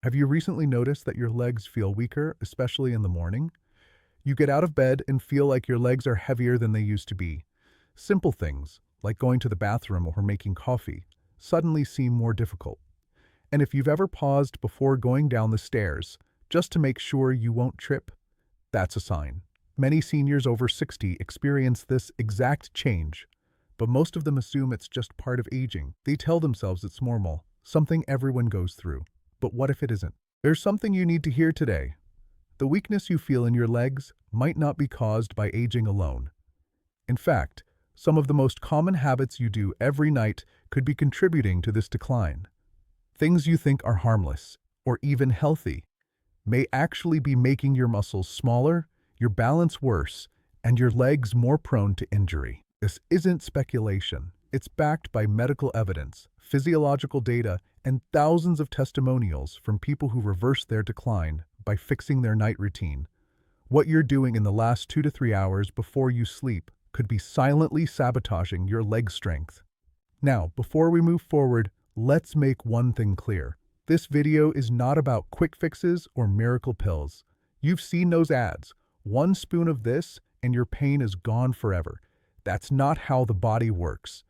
Have you recently noticed that your legs feel weaker, especially in the morning? You get out of bed and feel like your legs are heavier than they used to be. Simple things, like going to the bathroom or making coffee, suddenly seem more difficult. And if you've ever paused before going down the stairs, just to make sure you won't trip, that's a sign. Many seniors over 60 experience this exact change, but most of them assume it's just part of aging. They tell themselves it's normal, something everyone goes through. But what if it isn't? There's something you need to hear today. The weakness you feel in your legs might not be caused by aging alone. In fact, some of the most common habits you do every night could be contributing to this decline. Things you think are harmless, or even healthy, may actually be making your muscles smaller, your balance worse, and your legs more prone to injury. This isn't speculation. It's backed by medical evidence, physiological data, and thousands of testimonials from people who reversed their decline by fixing their night routine. What you're doing in the last 2 to 3 hours before you sleep could be silently sabotaging your leg strength. Now, before we move forward, let's make one thing clear. This video is not about quick fixes or miracle pills. You've seen those ads. One spoon of this and your pain is gone forever. That's not how the body works.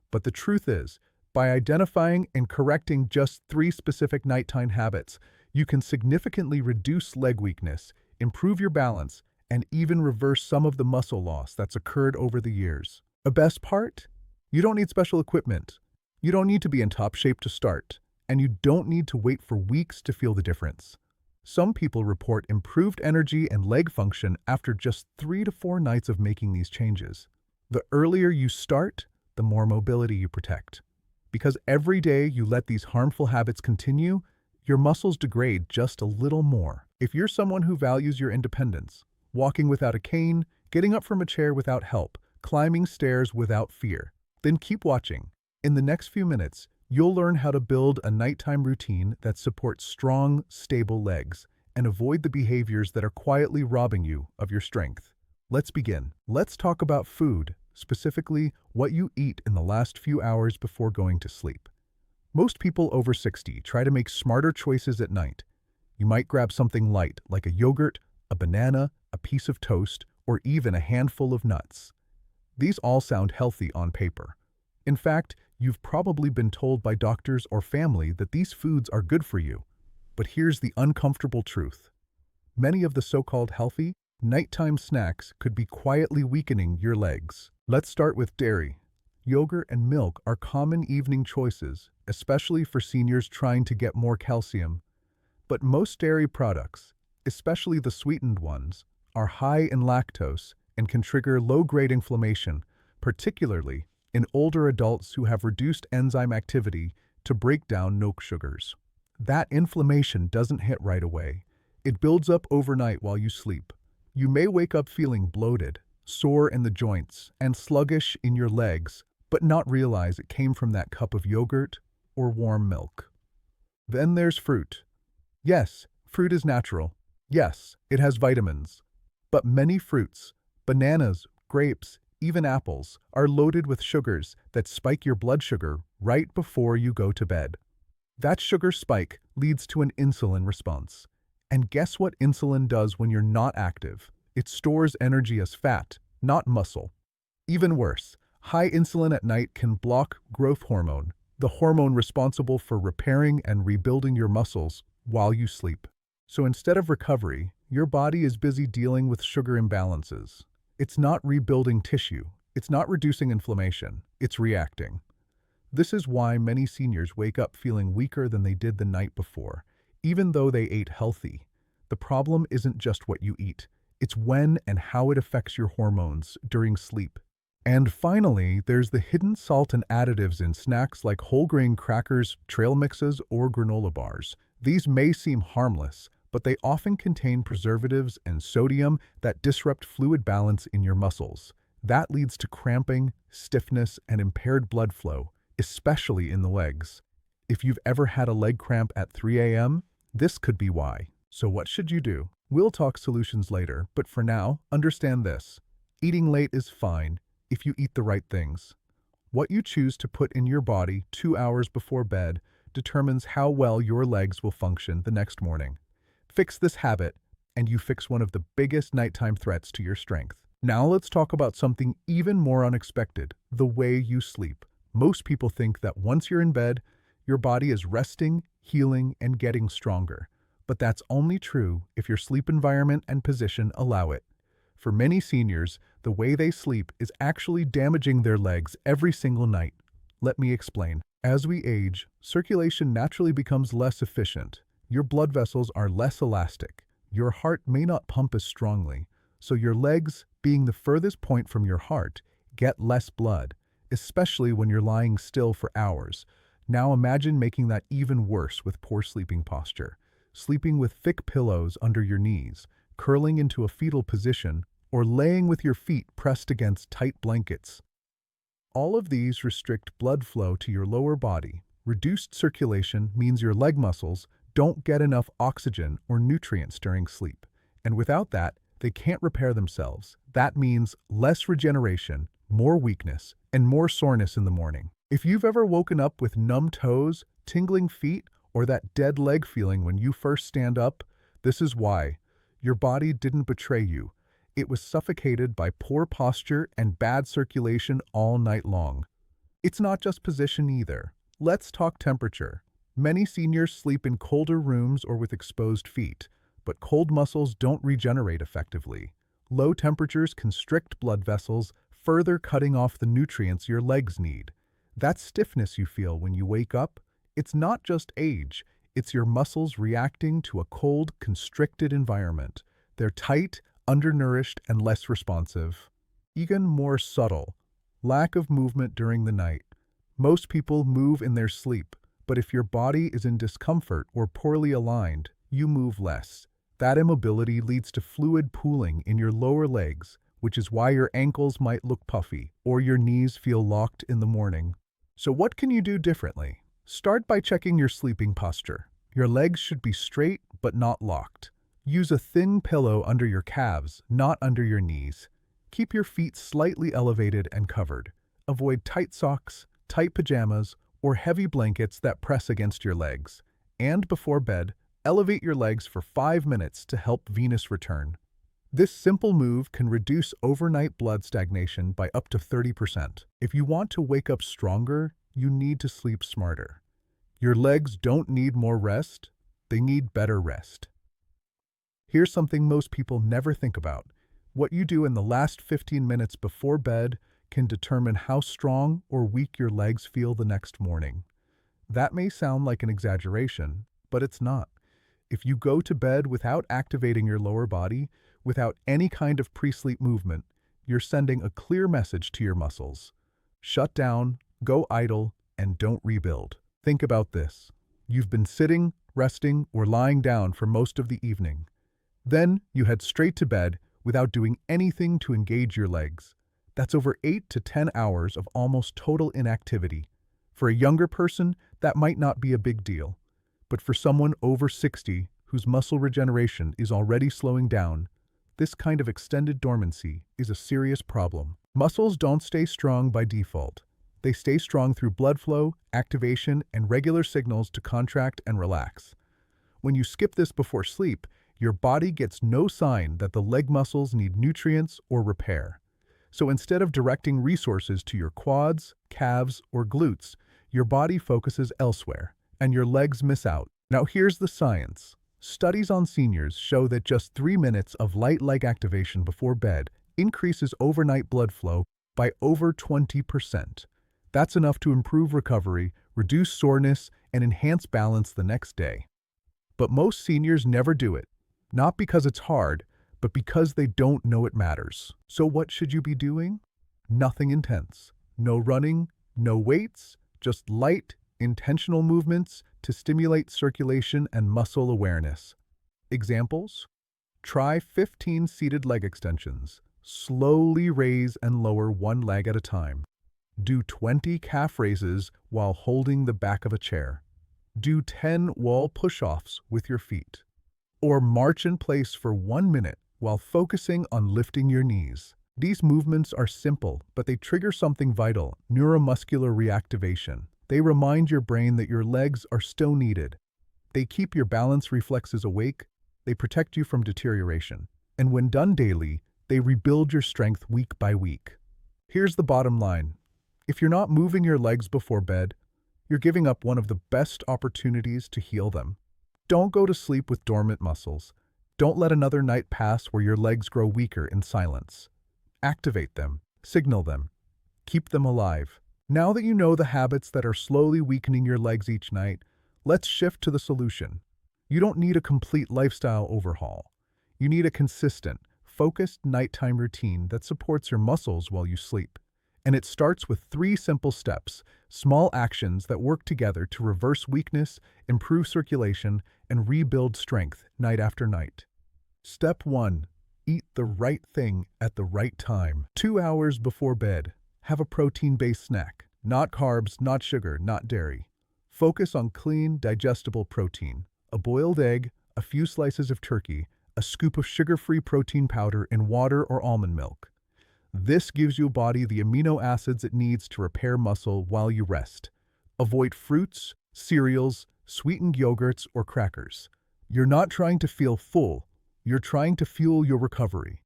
But the truth is, by identifying and correcting just 3 specific nighttime habits, you can significantly reduce leg weakness, improve your balance, and even reverse some of the muscle loss that's occurred over the years. The best part? You don't need special equipment. You don't need to be in top shape to start, and you don't need to wait for weeks to feel the difference. Some people report improved energy and leg function after just 3 to 4 nights of making these changes. The earlier you start, the more mobility you protect. Because every day you let these harmful habits continue, your muscles degrade just a little more. If you're someone who values your independence, walking without a cane, getting up from a chair without help, climbing stairs without fear, then keep watching. In the next few minutes, you'll learn how to build a nighttime routine that supports strong, stable legs and avoid the behaviors that are quietly robbing you of your strength. Let's begin. Let's talk about food, specifically what you eat in the last few hours before going to sleep. Most people over 60 try to make smarter choices at night. You might grab something light like a yogurt, a banana, a piece of toast, or even a handful of nuts. These all sound healthy on paper. In fact, you've probably been told by doctors or family that these foods are good for you. But here's the uncomfortable truth. Many of the so-called healthy, nighttime snacks could be quietly weakening your legs. Let's start with dairy. Yogurt and milk are common evening choices, especially for seniors trying to get more calcium. But most dairy products, especially the sweetened ones, are high in lactose and can trigger low-grade inflammation, particularly in older adults who have reduced enzyme activity to break down milk sugars. That inflammation doesn't hit right away. It builds up overnight while you sleep. You may wake up feeling bloated, sore in the joints, and sluggish in your legs, but not realize it came from that cup of yogurt or warm milk. Then there's fruit. Yes, fruit is natural. Yes, it has vitamins. But many fruits, bananas, grapes, even apples, are loaded with sugars that spike your blood sugar right before you go to bed. That sugar spike leads to an insulin response. And guess what insulin does when you're not active? It stores energy as fat, not muscle. Even worse, high insulin at night can block growth hormone, the hormone responsible for repairing and rebuilding your muscles while you sleep. So instead of recovery, your body is busy dealing with sugar imbalances. It's not rebuilding tissue. It's not reducing inflammation. It's reacting. This is why many seniors wake up feeling weaker than they did the night before, even though they ate healthy. The problem isn't just what you eat. It's when and how it affects your hormones during sleep. And finally, there's the hidden salt and additives in snacks like whole grain crackers, trail mixes, or granola bars. These may seem harmless, but they often contain preservatives and sodium that disrupt fluid balance in your muscles. That leads to cramping, stiffness, and impaired blood flow, especially in the legs. If you've ever had a leg cramp at 3 a.m., this could be why. So what should you do? We'll talk solutions later, but for now, understand this. Eating late is fine if you eat the right things. What you choose to put in your body 2 hours before bed determines how well your legs will function the next morning. Fix this habit, and you fix one of the biggest nighttime threats to your strength. Now let's talk about something even more unexpected, the way you sleep. Most people think that once you're in bed, your body is resting, healing, and getting stronger. But that's only true if your sleep environment and position allow it. For many seniors, the way they sleep is actually damaging their legs every single night. Let me explain. As we age, circulation naturally becomes less efficient. Your blood vessels are less elastic. Your heart may not pump as strongly, so your legs, being the furthest point from your heart, get less blood, especially when you're lying still for hours. Now imagine making that even worse with poor sleeping posture. Sleeping with thick pillows under your knees, curling into a fetal position, or laying with your feet pressed against tight blankets. All of these restrict blood flow to your lower body. Reduced circulation means your leg muscles don't get enough oxygen or nutrients during sleep, and without that, they can't repair themselves. That means less regeneration, more weakness, and more soreness in the morning. If you've ever woken up with numb toes, tingling feet, or that dead leg feeling when you first stand up, this is why. Your body didn't betray you. It was suffocated by poor posture and bad circulation all night long. It's not just position either. Let's talk temperature. Many seniors sleep in colder rooms or with exposed feet, but cold muscles don't regenerate effectively. Low temperatures constrict blood vessels, further cutting off the nutrients your legs need. That stiffness you feel when you wake up, it's not just age, it's your muscles reacting to a cold, constricted environment. They're tight, undernourished, and less responsive. Even more subtle, lack of movement during the night. Most people move in their sleep, but if your body is in discomfort or poorly aligned, you move less. That immobility leads to fluid pooling in your lower legs, which is why your ankles might look puffy or your knees feel locked in the morning. So what can you do differently? Start by checking your sleeping posture. Your legs should be straight but not locked. Use a thin pillow under your calves, not under your knees. Keep your feet slightly elevated and covered. Avoid tight socks, tight pajamas, or heavy blankets that press against your legs. And before bed, elevate your legs for 5 minutes to help venous return. This simple move can reduce overnight blood stagnation by up to 30%. If you want to wake up stronger, you need to sleep smarter. Your legs don't need more rest, they need better rest. Here's something most people never think about. What you do in the last 15 minutes before bed can determine how strong or weak your legs feel the next morning. That may sound like an exaggeration, but it's not. If you go to bed without activating your lower body, without any kind of pre-sleep movement, you're sending a clear message to your muscles. Shut down, go idle, and don't rebuild. Think about this. You've been sitting, resting, or lying down for most of the evening. Then you head straight to bed without doing anything to engage your legs. That's over 8 to 10 hours of almost total inactivity. For a younger person, that might not be a big deal. But for someone over 60 whose muscle regeneration is already slowing down, this kind of extended dormancy is a serious problem. Muscles don't stay strong by default. They stay strong through blood flow, activation, and regular signals to contract and relax. When you skip this before sleep, your body gets no sign that the leg muscles need nutrients or repair. So instead of directing resources to your quads, calves, or glutes, your body focuses elsewhere, and your legs miss out. Now here's the science. Studies on seniors show that just 3 minutes of light leg activation before bed increases overnight blood flow by over 20%. That's enough to improve recovery, reduce soreness, and enhance balance the next day. But most seniors never do it. Not because it's hard, but because they don't know it matters. So what should you be doing? Nothing intense. No running, no weights, just light, intentional movements to stimulate circulation and muscle awareness. Examples? Try 15 seated leg extensions. Slowly raise and lower one leg at a time. Do 20 calf raises while holding the back of a chair. Do 10 wall push-offs with your feet. Or march in place for 1 minute while focusing on lifting your knees. These movements are simple, but they trigger something vital, neuromuscular reactivation. They remind your brain that your legs are still needed. They keep your balance reflexes awake, they protect you from deterioration, and when done daily, they rebuild your strength week by week. Here's the bottom line. If you're not moving your legs before bed, you're giving up one of the best opportunities to heal them. Don't go to sleep with dormant muscles. Don't let another night pass where your legs grow weaker in silence. Activate them, signal them, keep them alive. Now that you know the habits that are slowly weakening your legs each night, let's shift to the solution. You don't need a complete lifestyle overhaul. You need a consistent, focused nighttime routine that supports your muscles while you sleep. And it starts with 3 simple steps, small actions that work together to reverse weakness, improve circulation, and rebuild strength night after night. Step 1. Eat the right thing at the right time. 2 hours before bed, have a protein-based snack. Not carbs, not sugar, not dairy. Focus on clean, digestible protein. A boiled egg, a few slices of turkey, a scoop of sugar-free protein powder in water or almond milk. This gives your body the amino acids it needs to repair muscle while you rest. Avoid fruits, cereals, sweetened yogurts, or crackers. You're not trying to feel full, you're trying to fuel your recovery.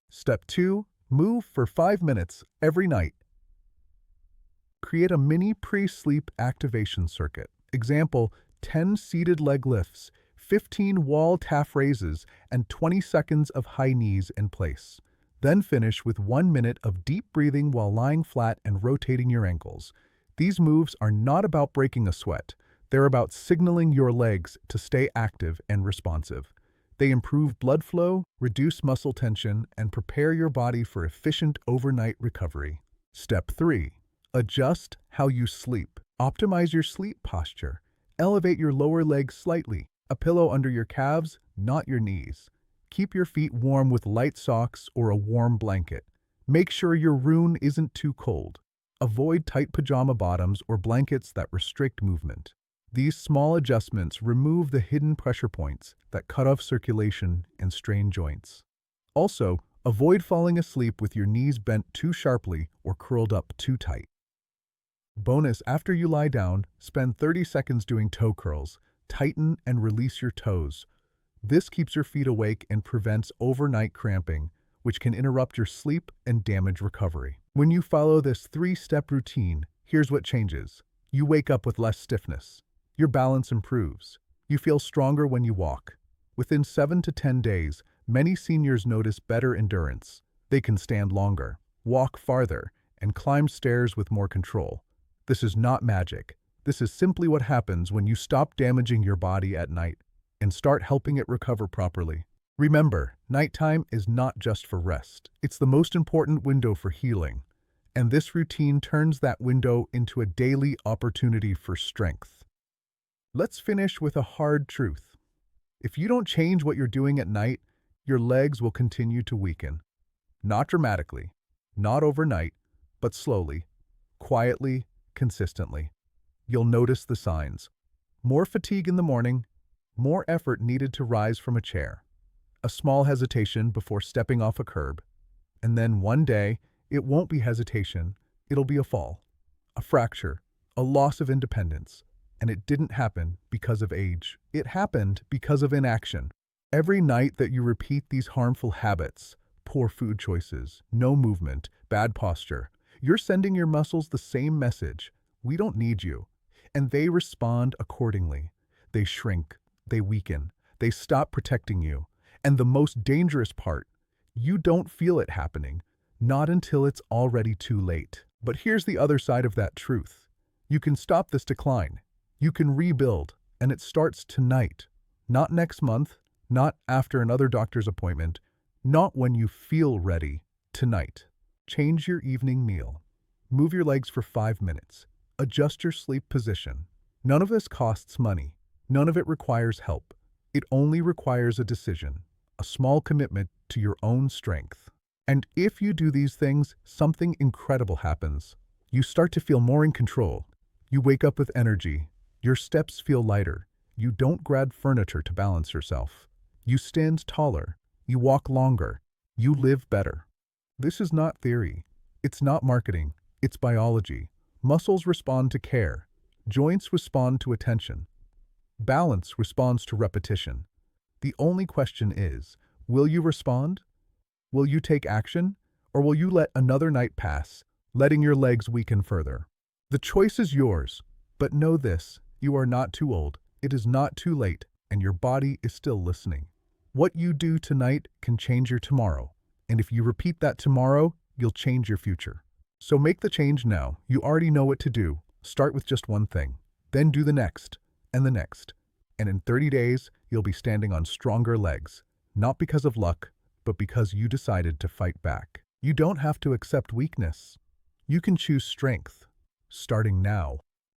Step 2. Move for 5 minutes every night. Create a mini pre-sleep activation circuit. Example, 10 seated leg lifts, 15 wall calf raises, and 20 seconds of high knees in place. Then finish with 1 minute of deep breathing while lying flat and rotating your ankles. These moves are not about breaking a sweat. They're about signaling your legs to stay active and responsive. They improve blood flow, reduce muscle tension, and prepare your body for efficient overnight recovery. Step 3. Adjust how you sleep. Optimize your sleep posture. Elevate your lower legs slightly. A pillow under your calves, not your knees. Keep your feet warm with light socks or a warm blanket. Make sure your room isn't too cold. Avoid tight pajama bottoms or blankets that restrict movement. These small adjustments remove the hidden pressure points that cut off circulation and strain joints. Also, avoid falling asleep with your knees bent too sharply or curled up too tight. Bonus, after you lie down, spend 30 seconds doing toe curls. Tighten and release your toes. This keeps your feet awake and prevents overnight cramping, which can interrupt your sleep and damage recovery. When you follow this 3-step routine, here's what changes. You wake up with less stiffness. Your balance improves. You feel stronger when you walk. Within 7 to 10 days, many seniors notice better endurance. They can stand longer, walk farther, and climb stairs with more control. This is not magic. This is simply what happens when you stop damaging your body at night and start helping it recover properly. Remember, nighttime is not just for rest. It's the most important window for healing, and this routine turns that window into a daily opportunity for strength. Let's finish with a hard truth. If you don't change what you're doing at night, your legs will continue to weaken. Not dramatically, not overnight, but slowly, quietly, consistently. You'll notice the signs. More fatigue in the morning, more effort needed to rise from a chair, a small hesitation before stepping off a curb, and then one day, it won't be hesitation, it'll be a fall, a fracture, a loss of independence. And it didn't happen because of age. It happened because of inaction. Every night that you repeat these harmful habits, poor food choices, no movement, bad posture, you're sending your muscles the same message. We don't need you. And they respond accordingly. They shrink, they weaken, they stop protecting you. And the most dangerous part, you don't feel it happening, not until it's already too late. But here's the other side of that truth. You can stop this decline. You can rebuild, and it starts tonight. Not next month, not after another doctor's appointment, not when you feel ready. Tonight. Change your evening meal. Move your legs for 5 minutes. Adjust your sleep position. None of this costs money. None of it requires help. It only requires a decision, a small commitment to your own strength. And if you do these things, something incredible happens. You start to feel more in control. You wake up with energy. Your steps feel lighter. You don't grab furniture to balance yourself. You stand taller. You walk longer. You live better. This is not theory. It's not marketing. It's biology. Muscles respond to care. Joints respond to attention. Balance responds to repetition. The only question is, will you respond? Will you take action? Or will you let another night pass, letting your legs weaken further? The choice is yours, but know this, you are not too old, it is not too late, and your body is still listening. What you do tonight can change your tomorrow, and if you repeat that tomorrow, you'll change your future. So make the change now. You already know what to do. Start with just one thing, then do the next, and the next. And in 30 days, you'll be standing on stronger legs, not because of luck, but because you decided to fight back. You don't have to accept weakness. You can choose strength, starting now.